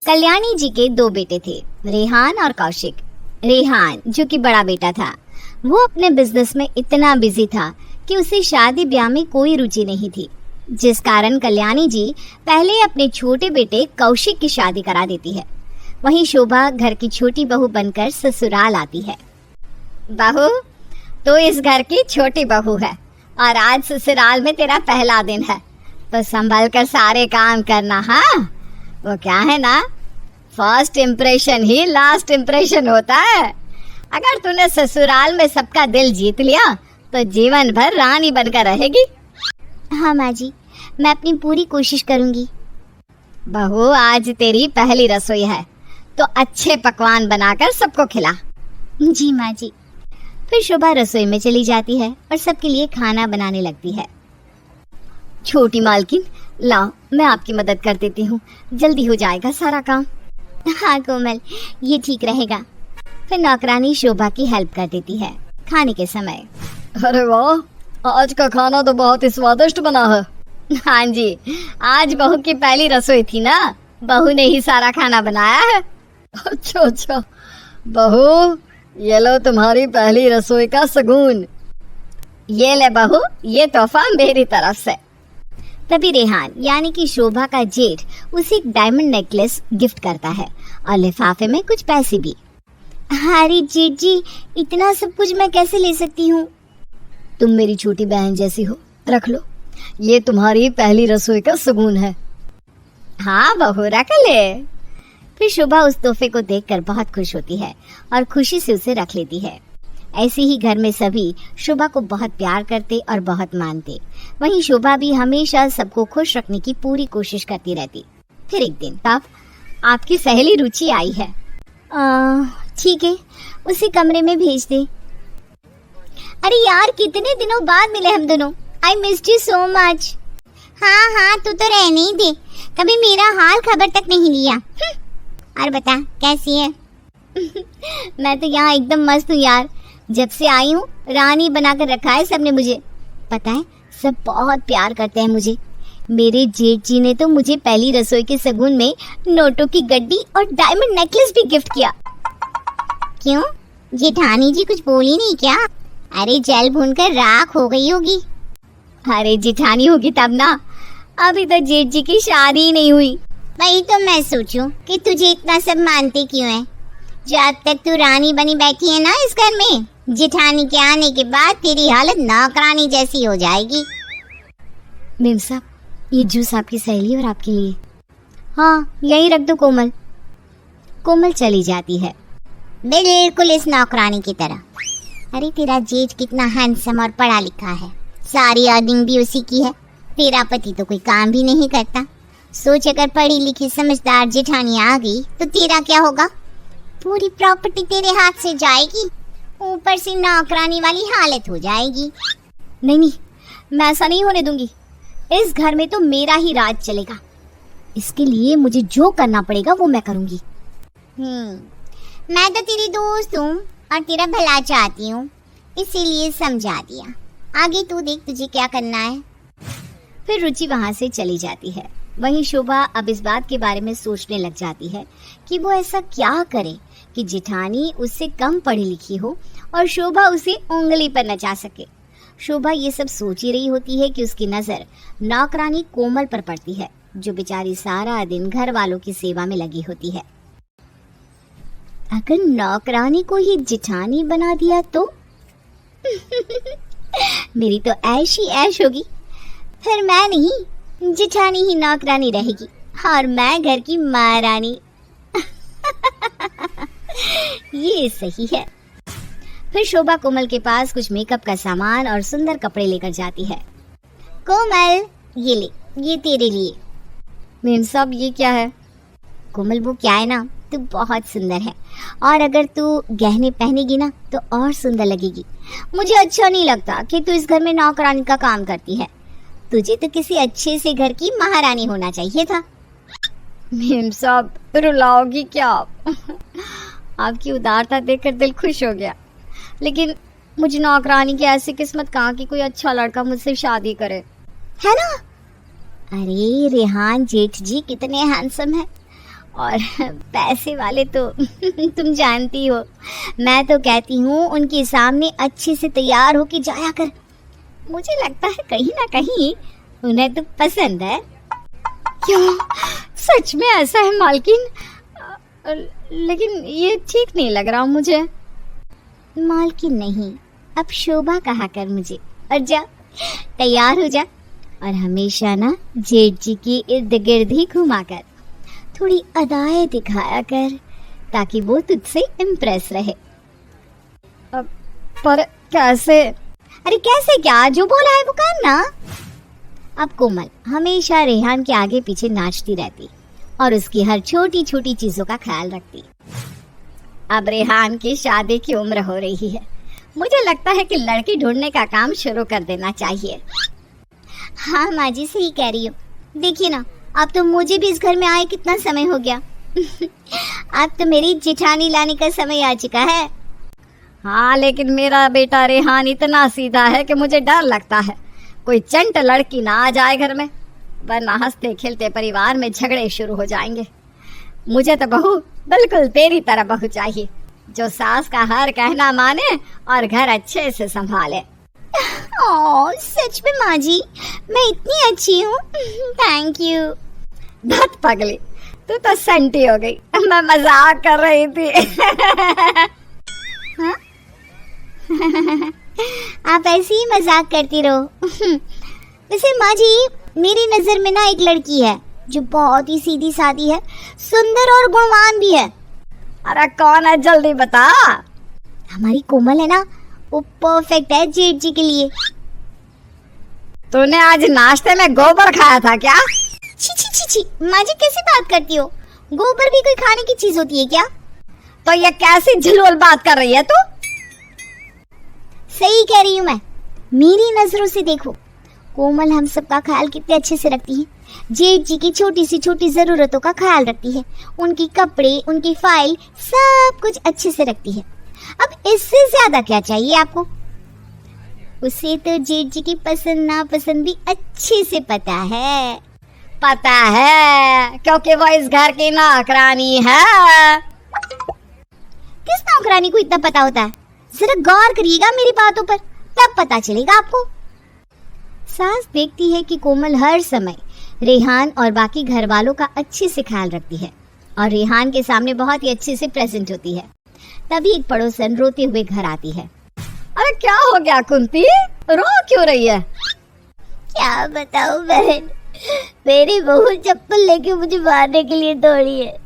कल्याणी जी के दो बेटे थे, रेहान और कौशिक। रेहान जो कि बड़ा बेटा था, वो अपने बिजनेस में इतना बिजी था कि उसे शादी ब्याह में कोई रुचि नहीं थी, जिस कारण कल्याणी जी पहले अपने छोटे बेटे कौशिक की शादी करा देती है। वहीं शोभा घर की छोटी बहू बनकर ससुराल आती है। बहू, तो इस घर की छोटी बहू है और आज ससुराल में तेरा पहला दिन है, तो संभल कर सारे काम करना। हाँ, वो क्या है ना, फर्स्ट इम्प्रेशन ही लास्ट इम्प्रेशन होता है। अगर तूने ससुराल में सबका दिल जीत लिया तो जीवन भर रानी बनकर रहेगी। हाँ माँ जी, मैं अपनी पूरी कोशिश करूंगी। बहू, आज तेरी पहली रसोई है, तो अच्छे पकवान बनाकर सबको खिला। जी माँ जी। फिर शोभा रसोई में चली जाती है और सबके लिए खाना बनाने लगती है। छोटी मालकिन, लाओ मैं आपकी मदद कर देती हूँ, जल्दी हो जाएगा सारा काम। हाँ कोमल, ये ठीक रहेगा। फिर नौकरानी शोभा की हेल्प कर देती है खाने के समय। अरे वाह, आज का खाना तो बहुत ही स्वादिष्ट बना है। हाँ जी, आज बहू की पहली रसोई थी ना, बहू ने ही सारा खाना बनाया है। अच्छा, बहू ये लो तुम्हारी पहली रसोई का शगुन। ये ले बहू, ये तोहफा मेरी तरफ से। तभी रेहान यानी कि शोभा का जेठ उसे एक डायमंड नेकलेस गिफ्ट करता है और लिफाफे में कुछ पैसे भी। अरे जेठ जी, इतना सब कुछ मैं कैसे ले सकती हूँ? तुम मेरी छोटी बहन जैसी हो, रख लो, ये तुम्हारी पहली रसोई का शगुन है। हाँ बहू, रख ले। फिर शोभा उस तोहफे को देखकर बहुत खुश होती है और खुशी से उसे रख लेती है। ऐसे ही घर में सभी शोभा को बहुत प्यार करते और बहुत मानते। वहीं शोभा भी हमेशा सबको खुश रखने की पूरी कोशिश करती रहती। फिर एक दिन, तब आपकी सहेली रुचि आई है। ठीक है, उसी कमरे में भेज दे। अरे यार, कितने दिनों बाद मिले हम दोनों। I missed you so much. हाँ, तू तो रहने ही दे, कभी मेरा हाल खबर तक नहीं लिया। और बता, कैसी है? मैं तो यहाँ एकदम मस्त हूँ यार। जब से आई हूँ रानी बनाकर रखा है सबने मुझे। पता है, सब बहुत प्यार करते हैं मुझे। मेरे जेठ जी ने तो मुझे पहली रसोई के शगुन में नोटों की गड्डी और डायमंड नेकलेस भी गिफ्ट किया। क्यों, जेठानी जी कुछ बोली नहीं क्या? अरे जल भूनकर राख हो गई होगी। अरे जेठानी होगी तब ना, अभी तो जेठ जी की शादी ही नहीं हुई। वही तो मैं सोचूं कि तुझे इतना सब मानते क्यों है। जब तक तू रानी बनी बैठी है ना इस घर में, जेठानी के आने के बाद तेरी हालत नौकरानी जैसी हो जाएगी। मेम साहब, ये जूस आपकी सहेली और आपके लिए। हाँ, यही रख दो कोमल। कोमल चली जाती है, बिल्कुल इस नौकरानी की तरह। अरे तेरा जेठ कितना हैंडसम और पढ़ा लिखा है, सारी अर्निंग भी उसी की है। तेरा पति तो कोई काम भी नहीं करता। सोच, अगर पढ़ी लिखी समझदार जेठानी आ गई तो तेरा क्या होगा? पूरी प्रॉपर्टी तेरे हाथ से जाएगी, ऊपर से नौकरानी वाली हालत हो जाएगी। नहीं, मैं ऐसा नहीं होने दूंगी। इस घर में तो मेरा ही राज चलेगा। इसके लिए मुझे जो करना पड़ेगा वो मैं करूंगी। मैं तो तेरी दोस्त हूँ और तेरा भला चाहती हूँ, इसीलिए समझा दिया। आगे तू देख तुझे क्या करना है। फिर रुचि वहाँ से चली जाती है। वहीं शोभा अब इस बात के बारे में सोचने लग जाती है कि वो ऐसा क्या करे कि जेठानी उससे कम पढ़ी लिखी हो और शोभा उसे उंगली पर नचा सके। शोभा ये सब सोच ही रही होती है कि उसकी नजर नौकरानी कोमल पर पड़ती है, जो बेचारी सारा दिन घर वालों की सेवा में लगी होती है। अगर नौकरानी को ही जेठानी बना दिया तो मेरी तो ऐश ही ऐश होगी। फिर मैं नहीं, जेठानी ही नौकरानी रहेगी और मैं घर की महारानी। ये सही है। फिर शोभा कोमल के पास कुछ मेकअप का सामान और सुंदर कपड़े लेकर जाती है। कोमल, ये ले, ये तेरे लिए। मेम साहब, ये क्या है? कोमल, वो क्या है ना, तू बहुत सुंदर है और अगर तू गहने पहनेगी ना तो और सुंदर लगेगी। मुझे अच्छा नहीं लगता कि तू इस घर में नौकरानी का काम करती है। तुझे तो किसी अच्छे से घर की महारानी होना चाहिए था। मेम साहब, रुलाओगी क्या आप? आपकी उदारता देखकर दिल खुश हो गया, लेकिन मुझे नौकरानी की ऐसी किस्मत कहाँ कि कोई अच्छा लड़का मुझसे शादी करे, है ना? अरे रेहान जेठ जी कितने हैंडसम है और पैसे वाले तो तुम जानती हो, मैं तो कहती हूँ उनके सामने अच्छे से तैयार होके जाया कर। मुझे लगता है कहीं ना कहीं उन्हें तो पसंद है। क्यों, सच में ऐसा है मालकिन? लेकिन ये ठीक नहीं लग रहा मुझे। मालकिन नहीं, अब शोभा कहा कर मुझे। और जा, तैयार हो जा और हमेशा ना जेठ जी के इर्द गिर्द ही घुमा कर थोड़ी अदाएं दिखाया कर, ताकि वो तुझसे इम्प्रेस रहे। पर कैसे? अरे कैसे क्या, जो बोला है वो करना। अब कोमल हमेशा रेहान के आगे पीछे नाचती रहती और उसकी हर छोटी छोटी चीजों का ख्याल रखती। अब रेहान की शादी की उम्र हो रही है, मुझे लगता है कि लड़की ढूंढने का काम शुरू कर देना चाहिए। हाँ माँ जी, सही कह रही हो। देखिए ना, अब तो मुझे भी इस घर में आए कितना समय हो गया। अब तो मेरी जेठानी लाने का समय आ चुका है। हाँ, लेकिन मेरा बेटा रेहान इतना सीधा है कि मुझे डर लगता है कोई चंट लड़की ना आ जाए घर में, वरना हंसते खेलते परिवार में झगड़े शुरू हो जाएंगे। मुझे तो बहू बिल्कुल तेरी तरह बहू चाहिए, जो सास का हर कहना माने और घर अच्छे से संभाले। ओह, सच में माँ जी, मैं इतनी अच्छी हूँ? Thank you. धत पगली, तू तो संटी हो गई, मैं मजाक कर रही थी। हाँ? आप ऐसे ही मजाक करती रहो। वैसे माँ जी, मेरी नजर में ना एक लड़की है जो बहुत ही सीधी सादी है, सुंदर और गुणवान भी है। अरे कौन है, जल्दी बता। हमारी कोमल है ना, वो परफेक्ट है जेठ जी के लिए। तूने आज नाश्ते में गोबर खाया था क्या? छी छी छी छी, माँ जी कैसी बात करती हो? गोबर भी कोई खाने की चीज होती है क्या? तो ये कैसी झिलवल बात कर रही है तू? सही कह रही हूँ मैं, मेरी नजरों से देखो, कोमल हम सबका ख्याल कितने अच्छे से रखती है। जेठ जी की छोटी सी छोटी जरूरतों का ख्याल रखती है, उनकी कपड़े, उनकी फाइल, सब कुछ अच्छे से रखती है। अब इससे ज्यादा क्या चाहिए आपको? उसे तो जेठ जी की पसंद नापसंद भी अच्छे से पता है। पता है, क्योंकि वो इस घर की नौकरानी है। किस नौकरानी को इतना पता होता है? जरा गौर करिएगा मेरी बातों पर, तब पता चलेगा आपको। सास देखती है कि कोमल हर समय रेहान और बाकी घर वालों का अच्छे से ख्याल रखती है और रेहान के सामने बहुत ही अच्छे से प्रेजेंट होती है। तभी एक पड़ोसन रोते हुए घर आती है। अरे क्या हो गया कुंती, रो क्यों रही है? क्या बताऊं बहन, मेरी बहू चप्पल लेके मुझे मारने के लिए दौड़ी है,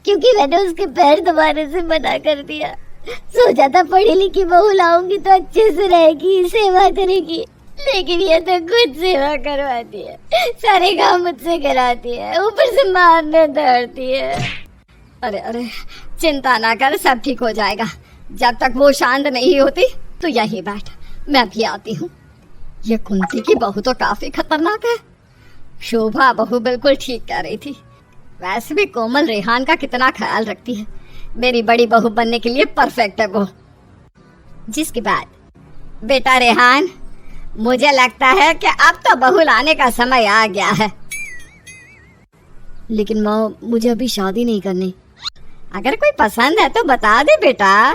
क्योंकि मैंने उसके पैर दबाने से मना कर दिया। सोचा था पढ़ी लिखी बहू लाऊंगी तो अच्छे से रहेगी, सेवा करेगी, लेकिन ये तो खुद सेवा करवाती है, सारे काम मुझसे कराती है, ऊपर से मारने दौड़ती है। अरे अरे, चिंता ना कर, सब ठीक हो जाएगा। जब तक वो शांत नहीं होती तो यहीं बैठ, मैं भी आती हूँ। ये कुंती की बहू तो काफी खतरनाक है। शोभा बहू बिल्कुल ठीक कह रही थी। वैसे भी कोमल रेहान का कितना ख्याल रखती है, मेरी बड़ी बहू बनने के लिए परफेक्ट है वो। जिसके बाद, बेटा रेहान, मुझे लगता है कि अब तो बहू लाने का समय आ गया है। लेकिन माँ, मुझे अभी शादी नहीं करनी। अगर कोई पसंद है तो बता दे बेटा,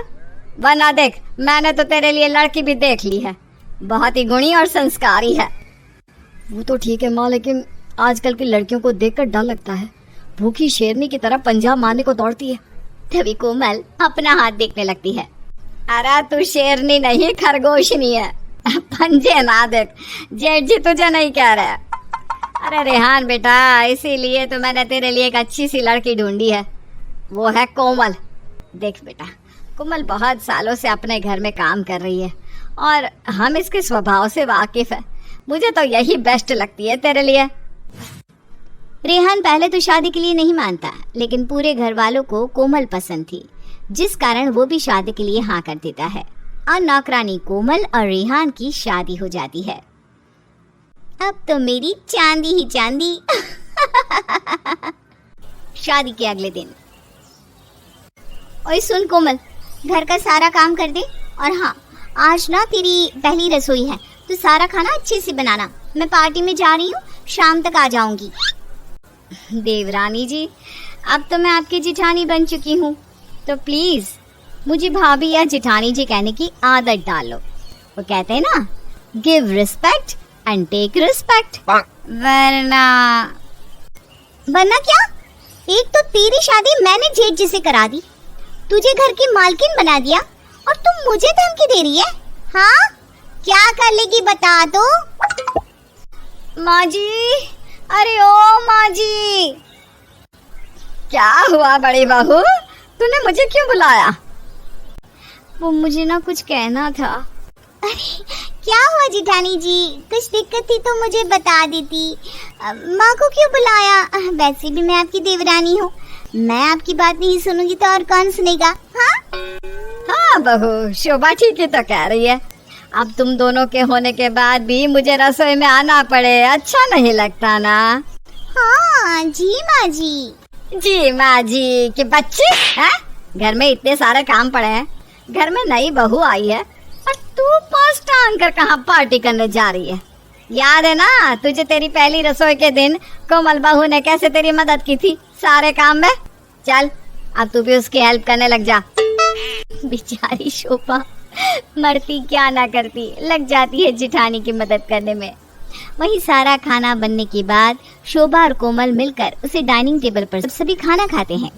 वरना देख, मैंने तो तेरे लिए लड़की भी देख ली है, बहुत ही गुणी और संस्कारी है। वो तो ठीक है माँ, लेकिन आजकल की लड़कियों को देखकर डर लगता है, भूखी शेरनी की तरह पंजा मारने को दौड़ती है। तभी कोमल अपना हाथ देखने लगती है। अरे तू शेरनी नहीं, खरगोशनी है, पंजे ना देख, जेठ जी तुझे नहीं कह रहे। अरे रेहान बेटा, इसीलिए तो मैंने तेरे लिए एक अच्छी सी लड़की ढूंढी है, वो है कोमल। देख बेटा, कोमल बहुत सालों से अपने घर में काम कर रही है और हम इसके स्वभाव से वाकिफ है। मुझे तो यही बेस्ट लगती है तेरे लिए। रेहान पहले तो शादी के लिए नहीं मानता, लेकिन पूरे घर वालों को कोमल पसंद थी, जिस कारण वो भी शादी के लिए हाँ कर देता है और नौकरानी कोमल और रेहान की शादी हो जाती है। अब तो मेरी चांदी ही चांदी। शादी के अगले दिन, ओए सुन कोमल, घर का सारा काम कर दे, और हाँ, आज ना तेरी पहली रसोई है तो सारा खाना अच्छे से बनाना। मैं पार्टी में जा रही हूँ, शाम तक आ जाऊंगी। देवरानी जी, अब तो मैं आपकी जिठानी बन चुकी हूँ, तो प्लीज मुझे भाभी या जिठानी जी कहने की आदत डालो। वो कहते हैं ना, give respect and take respect. वरना क्या? एक तो तेरी शादी मैंने जेठ जी से करा दी, तुझे घर की मालकिन बना दिया, और तुम मुझे धमकी दे रही है। हाँ, क्या कर लेगी बता तो। माँ जी, अरे ओ माँ जी। क्या हुआ बड़ी बहू, तूने मुझे क्यों बुलाया? वो मुझे ना कुछ कहना था। अरे क्या हुआ जिठानी जी, कुछ दिक्कत थी तो मुझे बता देती। माँ को क्यों बुलाया? वैसे भी मैं आपकी देवरानी हूँ, मैं आपकी बात नहीं सुनूंगी तो और कौन सुनेगा? हाँ बहू, शोभा ठीक ही तो कह रही है। अब तुम दोनों के होने के बाद भी मुझे रसोई में आना पड़े, अच्छा नहीं लगता ना? हाँ जी माँ जी। जी माँ जी के बच्चे हैं? घर में इतने सारे काम पड़े हैं, घर में नई बहू आई है और तू पास टांग कर कहाँ पार्टी करने जा रही है? याद है ना तुझे तेरी पहली रसोई के दिन कोमल बहू ने कैसे तेरी मदद की थी सारे काम में? चल अब तू भी उसकी हेल्प करने लग जा। बेचारी शोभा मरती क्या ना करती, लग जाती है जिठानी की मदद करने में। वहीं सारा खाना बनने के बाद शोभा और कोमल मिलकर उसे डाइनिंग टेबल पर सभी खाना खाते हैं।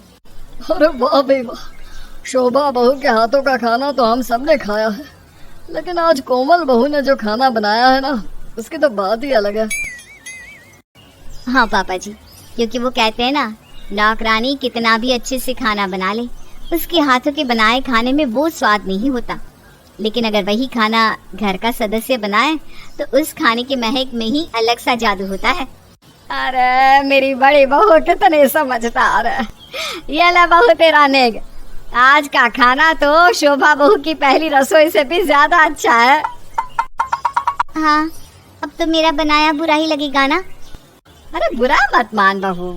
अरे वाह भाई वाह, शोभा बहू के हाथों का खाना तो हम सब ने खाया है, लेकिन आज कोमल बहू ने जो खाना बनाया है ना, उसकी तो बात ही अलग है। हाँ पापा जी, क्योंकि वो कहते हैं ना, नौकरानी कितना भी अच्छे से खाना बना ले, उसके हाथों के बनाए खाने में वो स्वाद नहीं होता, लेकिन अगर वही खाना घर का सदस्य बनाए तो उस खाने की महक में ही अलग सा जादू होता है। अरे मेरी बड़ी बहू कितनी समझदार है। ये ले बहू तेरा नेग, आज का खाना तो शोभा बहू की पहली रसोई से भी ज्यादा अच्छा है। हाँ, अब तो मेरा बनाया बुरा ही लगेगा ना? अरे बुरा मत मान बहू,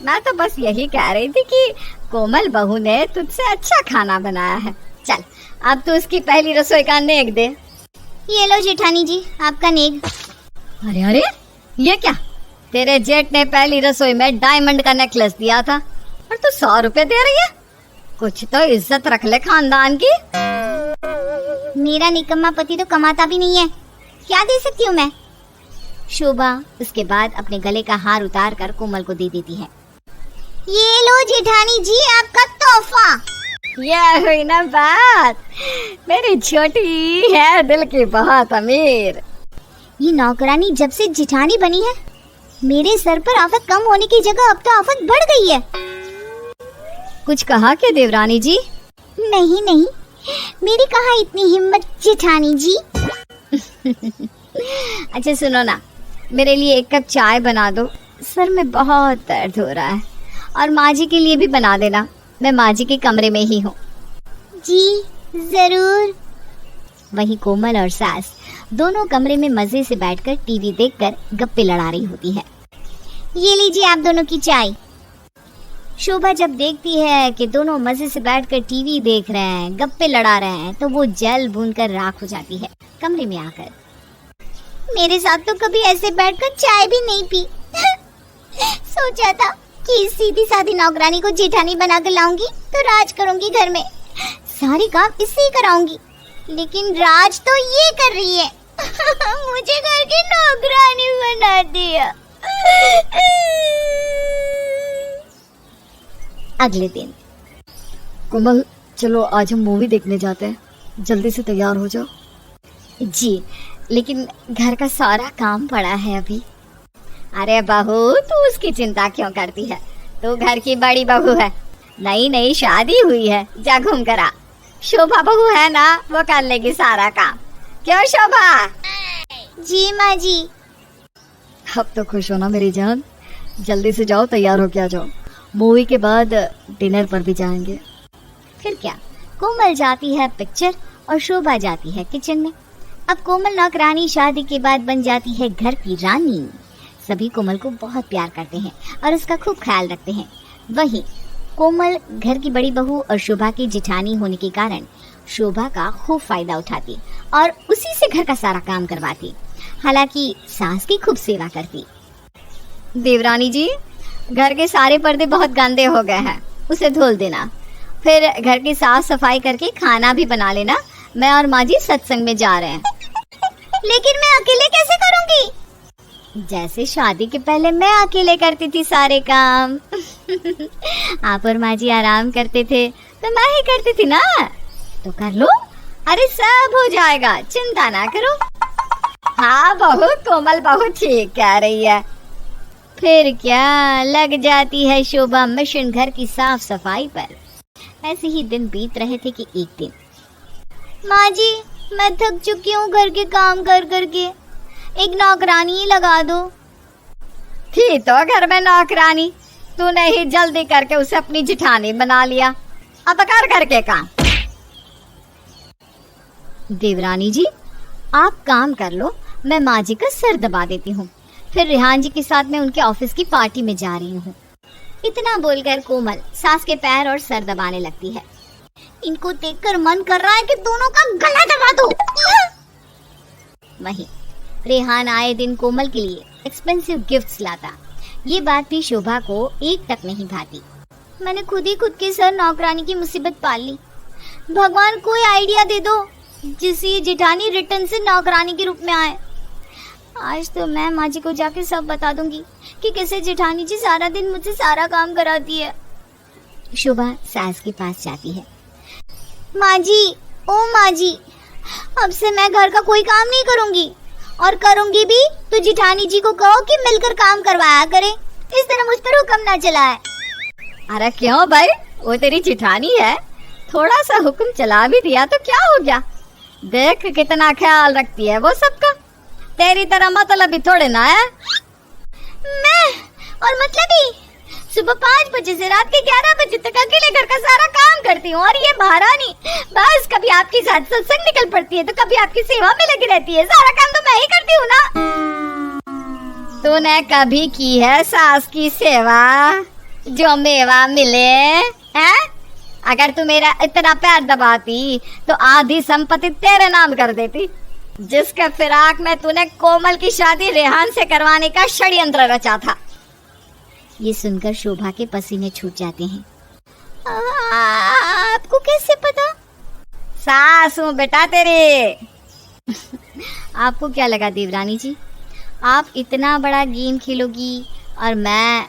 मैं तो बस यही कह रही थी कि कोमल बहू ने तुझसे अच्छा खाना बनाया है। चल अब तू उसकी पहली रसोई का नेग दे। ये लो जेठानी जी, आपका नेग। अरे अरे, ये क्या? तेरे जेठ ने पहली रसोई में डायमंड का नेकलेस दिया था और तू 100 रुपए दे रही है? कुछ तो इज्जत रख ले खानदान की। मेरा निकम्मा पति तो कमाता भी नहीं है, क्या दे सकती हूँ मैं? शोभा उसके बाद अपने गले का हार उतार कर कोमल को दे देती है। ये लो जेठानी जी, आपका तोहफा। ये हुई ना बात, मेरी छोटी है दिल की बहुत अमीर। ये नौकरानी जब से जेठानी बनी है, मेरे सर पर आफत कम होने की जगह अब तो आफत बढ़ गई है। कुछ कहा क्या देवरानी जी? नहीं नहीं, मेरी कहाँ इतनी हिम्मत जेठानी जी। अच्छा सुनो ना, मेरे लिए 1 कप चाय बना दो, सर में बहुत दर्द हो रहा है। और माँ जी के लिए भी बना देना, मैं माँ जी के कमरे में ही हूँ। जी जरूर। वहीं कोमल और सास दोनों कमरे में मजे से बैठकर टीवी देखकर गप्पे लड़ा रही होती है। ये लीजिए आप दोनों की चाय। शोभा जब देखती है कि दोनों मजे से बैठकर टीवी देख रहे हैं, गप्पे लड़ा रहे हैं, तो वो जल भून कर राख हो जाती है कमरे में आकर। मेरे साथ तो कभी ऐसे बैठकर चाय भी नहीं पी। सोचा था कि इस सीधी सादी नौकरानी को जेठानी बनाकर लाऊंगी तो राज करूंगी घर में, सारे काम इससे ही कराऊंगी, लेकिन राज तो ये कर रही है। मुझे घर की नौकरानी बना दिया। अगले दिन। कोमल चलो आज हम मूवी देखने जाते हैं, जल्दी से तैयार हो जाओ। जी, लेकिन घर का सारा काम पड़ा है अभी। अरे बहू तू उसकी चिंता क्यों करती है, तू घर की बड़ी बहू है, नई नई शादी हुई है, जा घूम कर आ। शोभा बहू है ना, वो कर लेगी सारा काम। क्यों शोभा? जी माँ जी। अब तो खुश हो ना मेरी जान, जल्दी से जाओ तैयार हो के आ जाओ, मूवी के बाद डिनर पर भी जाएंगे। फिर क्या, कोमल जाती है पिक्चर और शोभा जाती है किचन में। अब कोमल नौकरानी शादी के बाद बन जाती है घर की रानी। सभी कोमल को बहुत प्यार करते हैं और उसका खूब ख्याल रखते हैं। वहीं कोमल घर की बड़ी बहू और शोभा की जेठानी होने के कारण शोभा का खूब फायदा उठाती और उसी से घर का सारा काम करवाती। हालांकि सास की खूब सेवा करती। देवरानी जी, घर के सारे पर्दे बहुत गंदे हो गए हैं, उसे धुल देना। फिर घर की साफ सफाई करके खाना भी बना लेना। मैं और माँ जी सत्संग में जा रहे हैं। लेकिन मैं अकेले कैसे करूंगी? जैसे शादी के पहले मैं अकेले करती थी सारे काम। आप और माँ जी आराम करते थे तो मैं ही करती थी ना, तो कर लो। अरे सब हो जाएगा, चिंता ना करो। हाँ बहू, कोमल बहू ठीक कह रही है। फिर क्या, लग जाती है शोभा मिशन घर की साफ सफाई पर। ऐसे ही दिन बीत रहे थे कि एक दिन, माँ जी मैं थक चुकी हूँ घर के काम कर करके, एक नौकरानी ही लगा दो। थी तो घर में नौकरानी, तूने ही जल्दी करके उसे अपनी जिठानी बना लिया। अब कर करके काम। देवरानी जी आप काम कर लो, मैं माँ जी का सर दबा देती हूँ। फिर रेहान जी के साथ मैं उनके ऑफिस की पार्टी में जा रही हूँ। इतना बोलकर कोमल सास के पैर और सर दबाने लगती है। इनको देखकर मन कर रहा है कि दोनों का गला दबा दो। वहीं रेहान आए दिन कोमल के लिए एक्सपेंसिव गिफ्ट्स लाता। ये बात भी शोभा को एक टक नहीं भाती। मैंने खुद ही खुद के सर नौकरानी की मुसीबत पाल ली। भगवान कोई आइडिया दे दो जिससे ये जेठानी रिटर्न से नौकरानी के रूप में आए। आज तो मैं माँ जी को जाके सब बता दूंगी कि कैसे जेठानी जी सारा दिन मुझसे सारा काम कराती है। शोभा सास के पास जाती है। माँ जी, ओ माँ जी, अब से मैं घर का कोई काम नहीं करूंगी, और करूंगी भी तो जेठानी जी को कहो कि मिलकर काम करवाया करे, इस तरह मुझ पर हुक्म ना चलाए। अरे क्यों भाई, वो तेरी जेठानी है, थोड़ा सा हुक्म चला भी दिया तो क्या हो गया। देख कितना ख्याल रखती है वो सबका, तेरी तरह मतलब भी थोड़े ना है। मैं और मतलब ही सुबह 5 बजे से रात के 11 बजे तक अकेले घर का सारा काम करती हूँ, और ये महारानी बस कभी आपके साथ सत्संग निकल पड़ती है तो कभी आपकी सेवा में लगी रहती है। सारा काम तो मैं ही करती हूँ ना। तूने कभी की है सास की सेवा जो मेवा मिले है? अगर तू मेरा इतना पैर दबाती तो आधी संपत्ति तेरे नाम कर देती, जिसके फिराक में तूने कोमल की शादी रेहान से करवाने का षड्यंत्र रचा था। ये सुनकर शोभा के पसीने छूट जाते हैं। आपको कैसे पता? सास हूँ बेटा तेरे। आपको क्या लगा देवरानी जी, आप इतना बड़ा गेम खेलोगी और मैं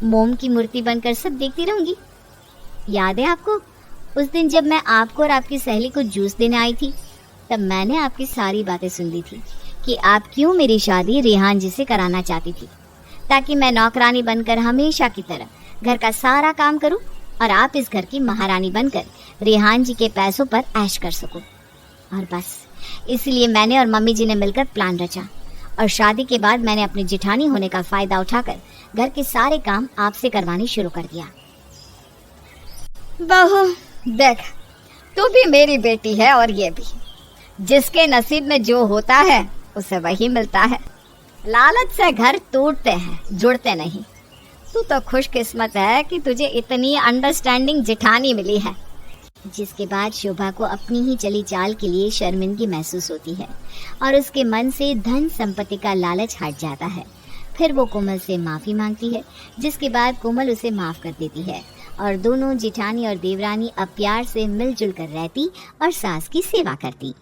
मोम की मूर्ति बनकर सब देखती रहूंगी? याद है आपको उस दिन जब मैं आपको और आपकी सहेली को जूस देने आई थी, तब मैंने आपकी सारी बातें सुन ली थी कि आप क्यों मेरी शादी रेहान जी से कराना चाहती थी, ताकि मैं नौकरानी बनकर हमेशा की तरह घर का सारा काम करूं और आप इस घर की महारानी बनकर रेहान जी के पैसों पर ऐश कर सको। और बस इसलिए मैंने और मम्मी जी ने मिलकर प्लान रचा, और शादी के बाद मैंने अपनी जेठानी होने का फायदा उठाकर घर के सारे काम आपसे करवाने शुरू कर दिया। बहू देख, तू भी मेरी बेटी है और ये भी, जिसके नसीब में जो होता है उसे वही मिलता है। लालच से घर टूटते हैं, जुड़ते नहीं। तू तो खुशकिस्मत है कि तुझे इतनी अंडरस्टैंडिंग जेठानी मिली है। जिसके बाद शोभा को अपनी ही चली चाल के लिए शर्मिंदगी महसूस होती है और उसके मन से धन संपत्ति का लालच हट जाता है। फिर वो कोमल से माफी मांगती है, जिसके बाद कोमल उसे माफ कर देती है और दोनों जेठानी और देवरानी अब प्यार से मिलजुल कर रहती और सास की सेवा करती।